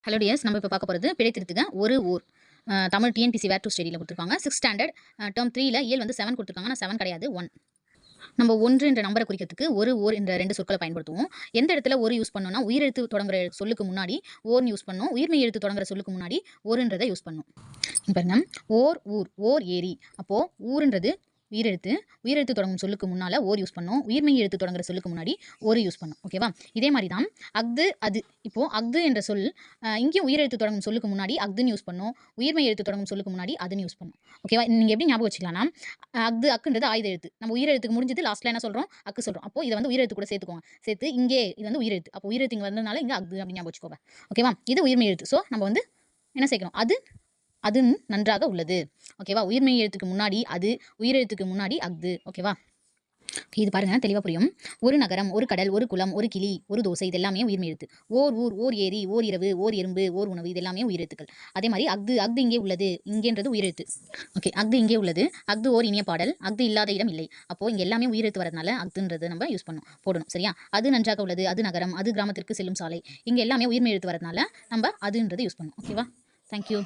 Hello tears, நம்ம இப்போ பார்க்க போகிறது பிழைத்திருத்துக ஒரு ஊர். தமிழ் டிஎன்பிசி வேர் டூ ஸ்டடியில் கொடுத்துருக்காங்க. 6th ஸ்டாண்டர்ட் டேர்ம் 3ல இயல் வந்து 7 கொடுத்துருக்காங்க. ஆனால் 7 கிடையாது, 1. நம்ம 1 என்ற நம்பரை குறிக்கிறதுக்கு ஒரு ஓர் என்ற 2 சொற்களை பயன்படுத்துவோம். எந்த இடத்துல ஒரு யூஸ் பண்ணோம்னா உயிரெழுத்து தொடங்குற சொல்லுக்கு முன்னாடி ஓர்னு யூஸ் பண்ணோம். உயிர்மெய் எழுத்து தொடங்குற சொல்லுக்கு முன்னாடி ஒருன்றதை யூஸ் பண்ணோம். பாருங்க, ஓர் ஊர், ஓர் ஏரி. அப்போ ஊருன்றது உயிரெழுத்து. உயிரெழுத்து தொடங்கும் சொல்லுக்கு முன்னால் ஓர் யூஸ் பண்ணோம். உயிர்மெய் எழுத்து தொடங்குற சொல்லுக்கு முன்னாடி ஒரு யூஸ் பண்ணோம். ஓகேவா? இதே மாதிரி தான் அஃது அது. இப்போ அஃது என்ற சொல் இங்கேயும் உயிரெழுத்து தொடங்கும் சொல்லுக்கு முன்னாடி அஃதுன்னு யூஸ் பண்ணோம். உயிர்மெய் எழுத்து தொடங்கும் சொல்லுக்கு முன்னாடி அதுன்னு யூஸ் பண்ணோம். ஓகேவா? நீங்கள் எப்படி ஞாபகம் வச்சுக்கலாம்னா, அஃது அக்குன்றது ஆயுத எழுத்து. நம்ம உயிரெழுத்துக்கு முடிஞ்சது லாஸ்ட்ல என்ன சொல்கிறோம்? அக்கு சொல்கிறோம். அப்போ இதை வந்து உயிரெழுத்து கூட சேர்த்துக்கோங்க. சேர்த்து இங்கே இது வந்து உயிரெழுத்து. அப்போ உயிரெழுத்து இங்கே வந்ததுனால இங்கே அஃது அப்படின்னு ஞாபகம் வச்சுக்கோங்க. ஓகேவா? இது உயிர்மெய் எழுத்து. ஸோ நம்ம வந்து என்ன சேர்க்கணும்? அது நன்றாக உள்ளது. ஓகேவா? உயிர்மெய் எழுத்துக்கு முன்னாடி அது, உயிரெழுத்துக்கு முன்னாடி அஃது. ஓகேவா? இது பாருங்க, தெளிவாக புரியும். ஒரு நகரம், ஒரு கடல், ஒரு குளம், ஒரு கிளி, ஒரு தோசை, இது எல்லாமே உயிர்மெய் எழுத்து. ஓர் ஊர், ஓர் ஏரி, ஓர் இரவு, ஓர் எறும்பு, ஓர் உணவு, இது எல்லாமே உயிரெழுத்துக்கள். அதே மாதிரி அஃது இங்கே உள்ளது. இங்கேன்றது உயிரெழுத்து. ஓகே, அஃது இங்கே உள்ளது. அஃது ஓர் இனிய பாடல். அஃது இல்லாத இடம் இல்லை. அப்போ இங்கே எல்லாமே உயிரெழுத்து வரதுனால அஃதுன்றது நம்ம யூஸ் போடணும். சரியா? அது நன்றாக உள்ளது, அது நகரம், அது கிராமத்திற்கு செல்லும் சாலை. இங்கே எல்லாமே உயிர்மெய் எழுத்து வரதுனால நம்ம அதுன்றது யூஸ் பண்ணணும். ஓகேவா? தேங்க்யூ.